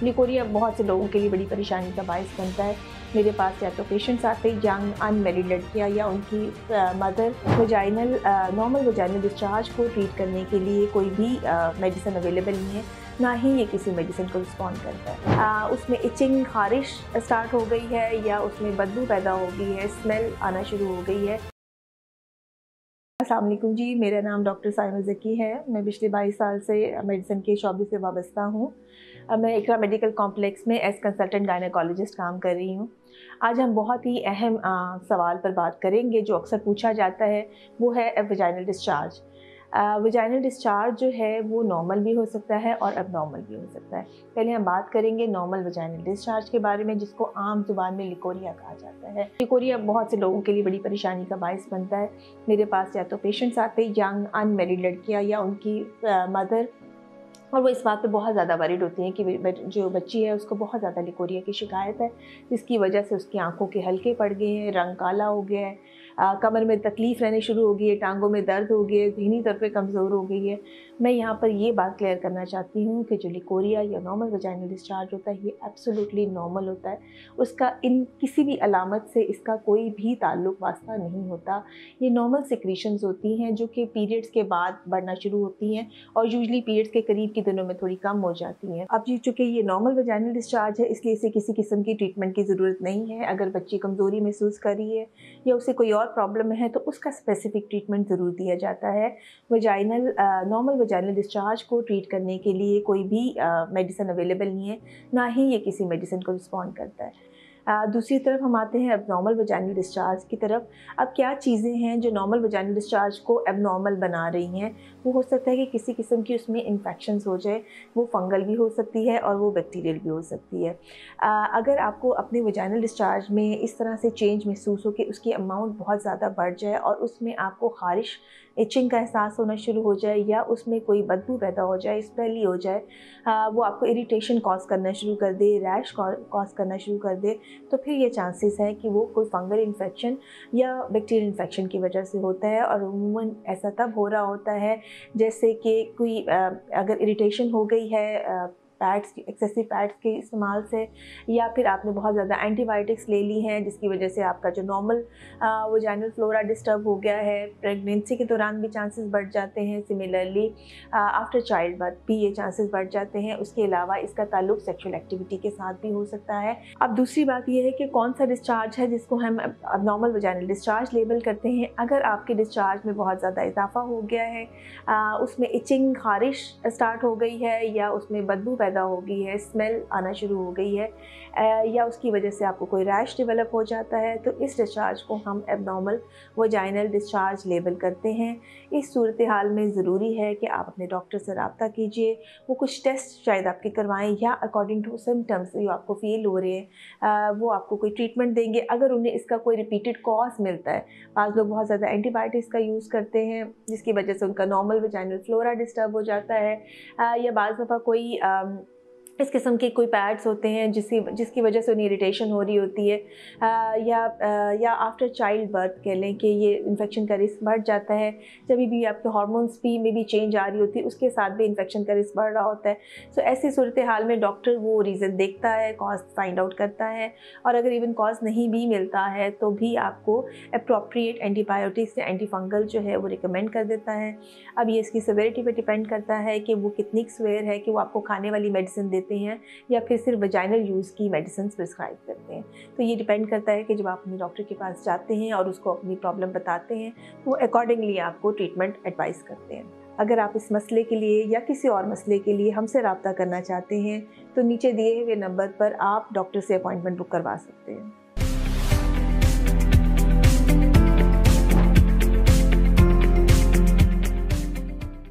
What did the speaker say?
Leucorrhoea बहुत से लोगों के लिए बड़ी परेशानी का बायस बनता है। मेरे पास या तो पेशेंट्स आते हैं यंग अनमैरिड लड़कियां या उनकी mother vaginal normal vaginal discharge को ट्रीट करने के लिए कोई भी मेडिसिन अवेलेबल नहीं है, ना ही ये किसी मेडिसिन को रिस्पॉन्ड करता है। उसमें इचिंग खारिश स्टार्ट हो गई है या उसमें बदबू पैदा हो गई है, स्मेल आना शुरू हो गई है। अस्सलाम वालेकुम जी, मेरा नाम डॉक्टर साइमा ज़की है। मैं पिछले 22 साल से मेडिसिन के शोबे से वाबस्ता हूँ। मैं इकरा मेडिकल कॉम्प्लेक्स में एज कंसल्टेंट गायनेकोलॉजिस्ट काम कर रही हूँ। आज हम बहुत ही अहम सवाल पर बात करेंगे जो अक्सर पूछा जाता है, वो है वजाइनल डिस्चार्ज। वजाइनल डिस्चार्ज जो है वो नॉर्मल भी हो सकता है और एबनॉर्मल भी हो सकता है। पहले हम बात करेंगे नॉर्मल वजाइनल डिस्चार्ज के बारे में, जिसको आम जुबान में लिकोरिया कहा जाता है। लिकोरिया बहुत से लोगों के लिए बड़ी परेशानी का बायस बनता है। मेरे पास या तो पेशेंट्स आते हैं यंग अनमैरिड लड़कियां या उनकी मदर, और वो इस बात पे बहुत ज़्यादा वरीड होती हैं कि जो बच्ची है उसको बहुत ज़्यादा लिकोरिया की शिकायत है, जिसकी वजह से उसकी आंखों के हल्के पड़ गए हैं, रंग काला हो गया है, कमर में तकलीफ़ रहनी शुरू हो गई है, टांगों में दर्द हो गया है, ज़हनी तौर पे कमज़ोर हो गई है। मैं यहाँ पर ये बात क्लियर करना चाहती हूँ कि जो लिकोरिया या नॉर्मल वजाइनल डिस्चार्ज होता है ये एब्सोल्युटली नॉर्मल होता है। उसका इन किसी भी अलामत से इसका कोई भी ताल्लुक़ वास्ता नहीं होता। ये नॉर्मल सिक्रीशंस होती हैं जो कि पीरियड्स के बाद बढ़ना शुरू होती हैं और यूजुअली पीरियड्स के करीब के दिनों में थोड़ी कम हो जाती हैं। अब चूँकि ये नॉर्मल वजाइनल डिस्चार्ज है, इसलिए इसे किसी किस्म की ट्रीटमेंट की ज़रूरत नहीं है। अगर बच्ची कमज़ोरी महसूस कर रही है या उसे कोई और प्रॉब्लम है तो उसका स्पेसिफिक ट्रीटमेंट ज़रूर दिया जाता है। नॉर्मल वजाइनल डिस्चार्ज को ट्रीट करने के लिए कोई भी मेडिसिन अवेलेबल नहीं है, ना ही ये किसी मेडिसिन को रिस्पॉन्ड करता है। दूसरी तरफ हम आते हैं एबनॉर्मल वजाइनल डिस्चार्ज की तरफ। अब क्या चीज़ें हैं जो नॉर्मल वजाइनल डिस्चार्ज को एबनॉर्मल बना रही हैं? वो हो सकता है कि किसी किस्म की उसमें इन्फेक्शंस हो जाए, वो फंगल भी हो सकती है और वो बैक्टीरियल भी हो सकती है। अगर आपको अपने वजाइनल डिस्चार्ज में इस तरह से चेंज महसूस हो कि उसकी अमाउंट बहुत ज़्यादा बढ़ जाए और उसमें आपको ख़ारिश इचिंग का एहसास होना शुरू हो जाए या उसमें कोई बदबू पैदा हो जाए, स्मेली हो जाए, वो आपको इरिटेशन कॉज करना शुरू कर दे, रैश कॉज करना शुरू कर दे, तो फिर ये चांसेस है कि वो कोई फंगल इन्फेक्शन या बैक्टीरियल इन्फेक्शन की वजह से होता है। और अमूमन ऐसा तब हो रहा होता है जैसे कि कोई अगर इरिटेशन हो गई है पैड्स एक्सेसिव पैड्स के इस्तेमाल से, या फिर आपने बहुत ज़्यादा एंटीबायोटिक्स ले ली हैं जिसकी वजह से आपका जो नॉर्मल वजाइनल फ्लोरा डिस्टर्ब हो गया है। प्रेगनेंसी के दौरान भी चांसेस बढ़ जाते हैं। सिमिलरली आफ्टर चाइल्ड बर्थ भी ये चांसेस बढ़ जाते हैं। उसके अलावा इसका ताल्लुक सेक्सुअल एक्टिविटी के साथ भी हो सकता है। अब दूसरी बात यह है कि कौन सा डिस्चार्ज है जिसको हम नॉर्मल वजाइनल डिस्चार्ज लेबल करते हैं। अगर आपके डिस्चार्ज में बहुत ज़्यादा इजाफा हो गया है, उसमें इचिंग खारिश स्टार्ट हो गई है या उसमें बदबू पैदा हो गई है, स्मेल आना शुरू हो गई है, या उसकी वजह से आपको कोई रैश डेवलप हो जाता है, तो इस डिस्चार्ज को हम एबनॉर्मल वजाइनल डिस्चार्ज लेबल करते हैं। इस सूरत हाल में ज़रूरी है कि आप अपने डॉक्टर से रब्ता कीजिए, वो कुछ टेस्ट शायद आपके करवाएं या अकॉर्डिंग टू सिम्टम्स जो आपको फील हो रहे हैं वो आपको कोई ट्रीटमेंट देंगे। अगर उन्हें इसका कोई रिपीटेड कॉज मिलता है, बाज़ लोग बहुत ज़्यादा एंटीबायोटिक्स का यूज़ करते हैं जिसकी वजह से उनका नॉर्मल वजाइनल फ्लोरा डिस्टर्ब हो जाता है, या बाज़ दफ़ा कोई इस किस्म के कोई पैड्स होते हैं जिसकी वजह से उन्हें इरिटेशन हो रही होती है, या आफ्टर चाइल्ड बर्थ कह लें कि ये इन्फेक्शन का रिस्क बढ़ जाता है। जब भी आपके हार्मोन्स में भी चेंज आ रही होती है, उसके साथ भी इन्फेक्शन का रिस्क बढ़ रहा होता है। सो ऐसी सूरत हाल में डॉक्टर वो रीज़न देखता है, कॉज फाइंड आउट करता है, और अगर इवन कॉज नहीं भी मिलता है तो भी आपको अप्रोप्रिएट एंटीबायोटिक्स या एंटीफंगल जो है वो रिकमेंड कर देता है। अब ये इसकी सेवेरिटी पे डिपेंड करता है कि वो कितनी स्वेयर है कि वो आपको खाने वाली मेडिसिन देते हैं या फिर सिर्फ वजाइनल यूज़ की मेडिसिन प्रिस्क्राइब करते हैं। तो ये डिपेंड करता है कि जब आप अपने डॉक्टर के पास जाते हैं और उसको अपनी प्रॉब्लम बताते हैं तो वो अकॉर्डिंगली आपको ट्रीटमेंट एडवाइस करते हैं। अगर आप इस मसले के लिए या किसी और मसले के लिए हमसे रब्ता करना चाहते हैं तो नीचे दिए हुए नंबर पर आप डॉक्टर से अपॉइंटमेंट बुक करवा सकते हैं।